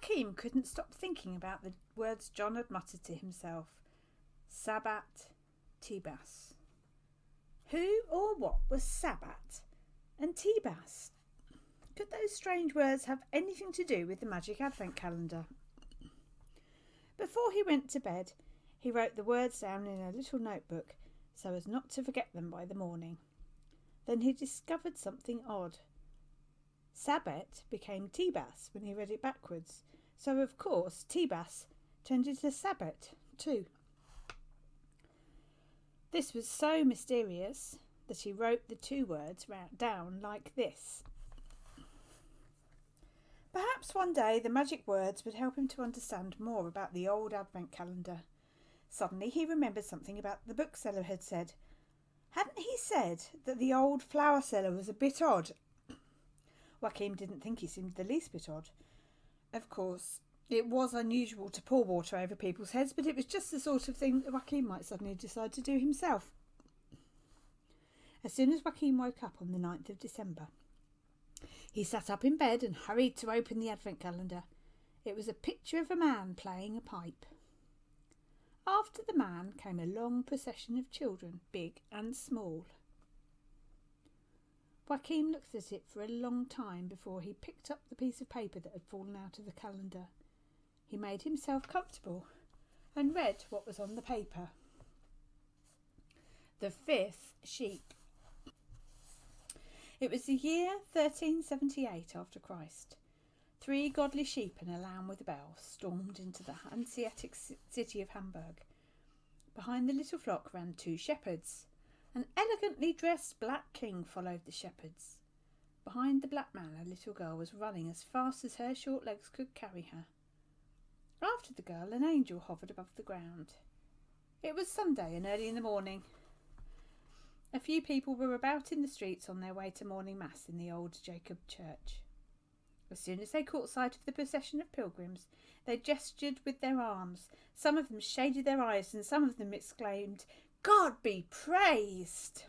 Joachim couldn't stop thinking about the words John had muttered to himself. Sabbat, Tibas. Who or what was Sabbat and Tibas? Could those strange words have anything to do with the magic advent calendar? Before he went to bed, he wrote the words down in a little notebook so as not to forget them by the morning. Then he discovered something odd. Sabbat became Tibas when he read it backwards, so of course Tibas turned into Sabbat too. This was so mysterious that he wrote the two words down like this. Perhaps one day the magic words would help him to understand more about the old advent calendar. Suddenly he remembered something about the bookseller had said. Hadn't he said that the old flower seller was a bit odd? Joachim didn't think he seemed the least bit odd. Of course, it was unusual to pour water over people's heads, but it was just the sort of thing that Joachim might suddenly decide to do himself. As soon as Joachim woke up on the 9th of December, he sat up in bed and hurried to open the advent calendar. It was a picture of a man playing a pipe. After the man came a long procession of children, big and small. Joachim looked at it for a long time before he picked up the piece of paper that had fallen out of the calendar. He made himself comfortable and read what was on the paper. The 5th sheep. It was the year 1378 after Christ. 3 godly sheep and a lamb with a bell stormed into the Hanseatic city of Hamburg. Behind the little flock ran 2 shepherds. An elegantly dressed black king followed the shepherds. Behind the black man a little girl was running as fast as her short legs could carry her. After the girl an angel hovered above the ground. It was Sunday and early in the morning. A few people were about in the streets on their way to morning mass in the old Jacob church. As soon as they caught sight of the procession of pilgrims, they gestured with their arms. Some of them shaded their eyes and some of them exclaimed, God be praised!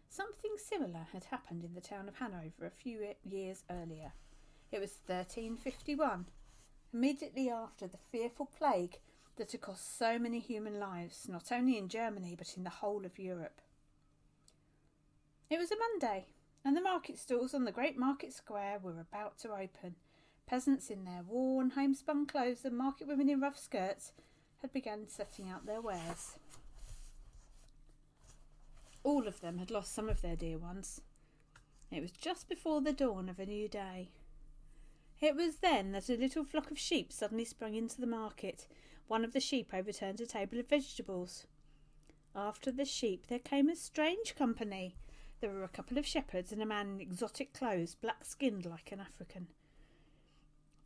Something similar had happened in the town of Hanover a few years earlier. It was 1351, immediately after the fearful plague that had cost so many human lives, not only in Germany but in the whole of Europe. It was a Monday, and the market stalls on the great market square were about to open. Peasants in their worn, homespun clothes and market women in rough skirts had begun setting out their wares. All of them had lost some of their dear ones. It was just before the dawn of a new day. It was then that a little flock of sheep suddenly sprung into the market. One of the sheep overturned a table of vegetables. After the sheep there came a strange company. There were a couple of shepherds and a man in exotic clothes, black-skinned like an African.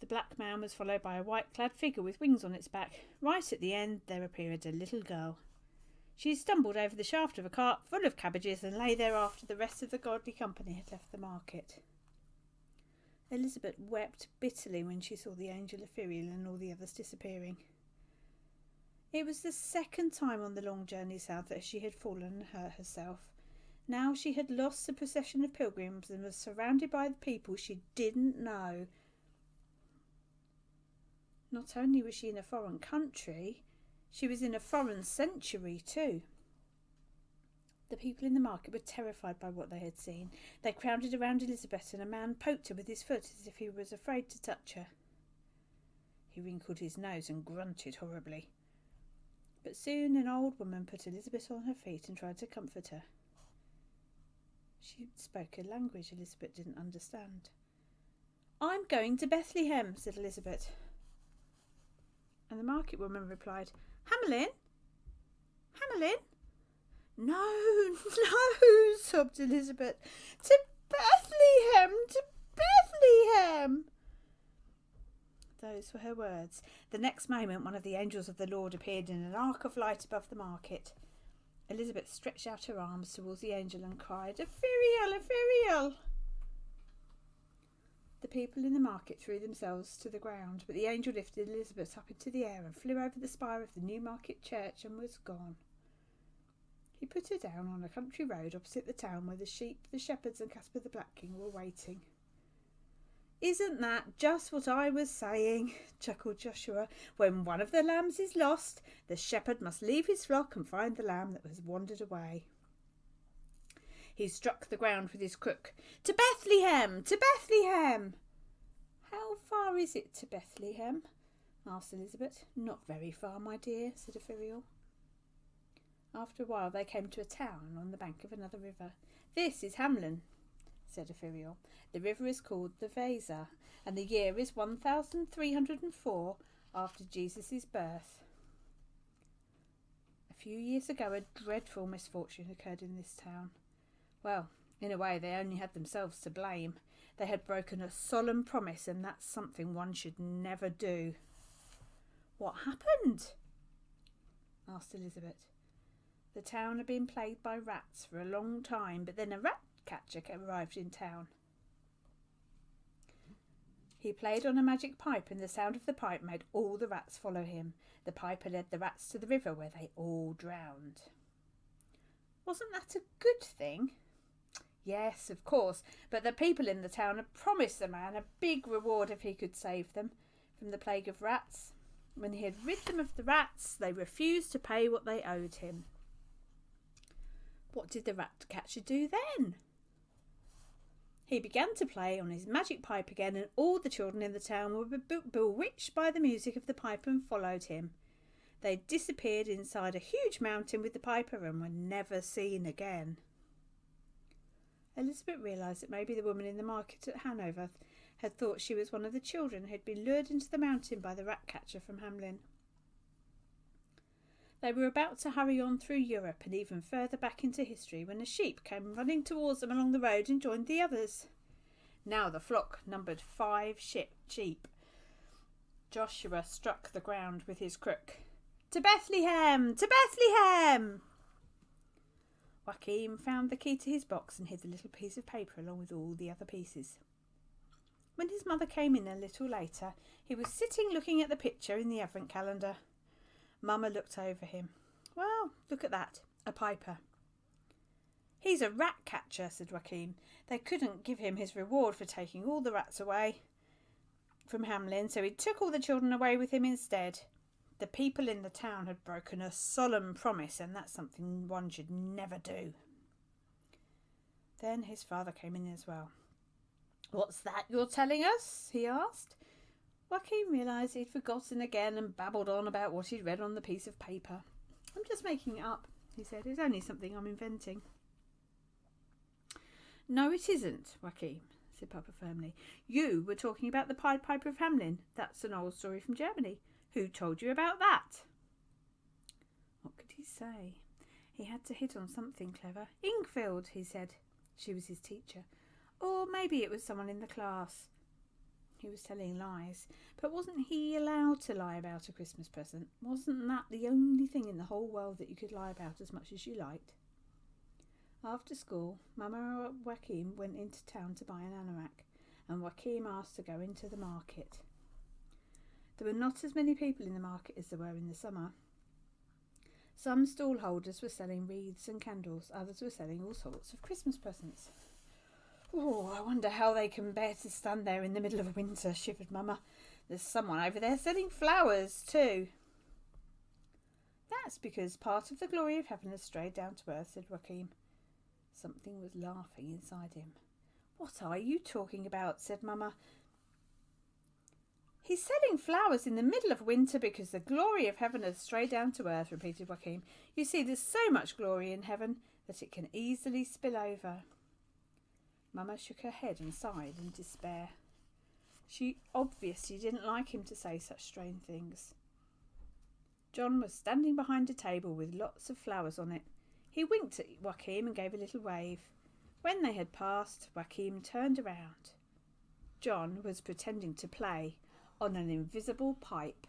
The black man was followed by a white-clad figure with wings on its back. Right at the end there appeared a little girl. She stumbled over the shaft of a cart full of cabbages and lay there after the rest of the godly company had left the market. Elizabeth wept bitterly when she saw the angel Ephiriel and all the others disappearing. It was the second time on the long journey south that she had fallen and hurt herself. Now she had lost the procession of pilgrims and was surrounded by the people she didn't know. Not only was she in a foreign country, she was in a foreign century too. The people in the market were terrified by what they had seen. They crowded around Elizabeth and a man poked her with his foot as if he was afraid to touch her. He wrinkled his nose and grunted horribly. But soon an old woman put Elizabeth on her feet and tried to comfort her. She spoke a language Elizabeth didn't understand. I'm going to Bethlehem, said Elizabeth. And the market woman replied, Hamelin? Hamelin? No, no, sobbed Elizabeth. To Bethlehem, to Bethlehem. Those were her words. The next moment one of the angels of the Lord appeared in an arc of light above the market. Elizabeth stretched out her arms towards the angel and cried, Ephiriel, Ephiriel! The people in the market threw themselves to the ground, but the angel lifted Elizabeth up into the air and flew over the spire of the new market church and was gone. He put her down on a country road opposite the town where the sheep, the shepherds and Caspar the Black King were waiting. "Isn't that just what I was saying?" chuckled Joshua. "When one of the lambs is lost, the shepherd must leave his flock and find the lamb that has wandered away." He struck the ground with his crook. "To Bethlehem! To Bethlehem!" "How far is it to Bethlehem?" asked Elizabeth. "Not very far, my dear," said Ithuriel. After a while they came to a town on the bank of another river. "This is Hamlin," said Ithuriel. "The river is called the Weser, and the year is 1304 after Jesus' birth. A few years ago a dreadful misfortune occurred in this town. Well, in a way they only had themselves to blame. They had broken a solemn promise, and that's something one should never do." "What happened?" asked Elizabeth. "The town had been plagued by rats for a long time, but then a rat catcher arrived in town. He played on a magic pipe, and the sound of the pipe made all the rats follow him. The piper led the rats to the river, where they all drowned." "Wasn't that a good thing?" "Yes, of course, but the people in the town had promised the man a big reward if he could save them from the plague of rats. When he had rid them of the rats, they refused to pay what they owed him." "What did the rat catcher do then?" "He began to play on his magic pipe again, and all the children in the town were bewitched by the music of the pipe and followed him. They disappeared inside a huge mountain with the piper and were never seen again." Elizabeth realised that maybe the woman in the market at Hanover had thought she was one of the children who had been lured into the mountain by the rat catcher from Hamlin. They were about to hurry on through Europe and even further back into history when a sheep came running towards them along the road and joined the others. Now the flock numbered 5 sheep. Joshua struck the ground with his crook. "To Bethlehem! To Bethlehem!" Joachim found the key to his box and hid the little piece of paper along with all the other pieces. When his mother came in a little later, he was sitting looking at the picture in the Advent calendar. Mama looked over him. "Well, look at that, a piper." "He's a rat catcher," said Joachim. "They couldn't give him his reward for taking all the rats away from Hamlin, so he took all the children away with him instead. The people in the town had broken a solemn promise, and that's something one should never do." Then his father came in as well. "What's that you're telling us?" he asked. Joachim realised he'd forgotten again and babbled on about what he'd read on the piece of paper. "I'm just making it up," he said. "It's only something I'm inventing." "No, it isn't, Joachim," said Papa firmly. "You were talking about the Pied Piper of Hamlin. That's an old story from Germany. Who told you about that?" What could he say? He had to hit on something clever. "Ingfield," he said. She was his teacher. Or maybe it was someone in the class. He was telling lies. But wasn't he allowed to lie about a Christmas present? Wasn't that the only thing in the whole world that you could lie about as much as you liked? After school, Mama and Joachim went into town to buy an anorak, and Joachim asked to go into the market. There were not as many people in the market as there were in the summer. Some stall holders were selling wreaths and candles, others were selling all sorts of Christmas presents. "Oh, I wonder how they can bear to stand there in the middle of winter," shivered Mama. "There's someone over there selling flowers too." "That's because part of the glory of heaven has strayed down to earth," said Joachim. Something was laughing inside him. "What are you talking about?" said Mama. "He's selling flowers in the middle of winter because the glory of heaven has strayed down to earth," repeated Joachim. "You see, there's so much glory in heaven that it can easily spill over." Mama shook her head and sighed in despair. She obviously didn't like him to say such strange things. John was standing behind a table with lots of flowers on it. He winked at Joachim and gave a little wave. When they had passed, Joachim turned around. John was pretending to play on an invisible pipe.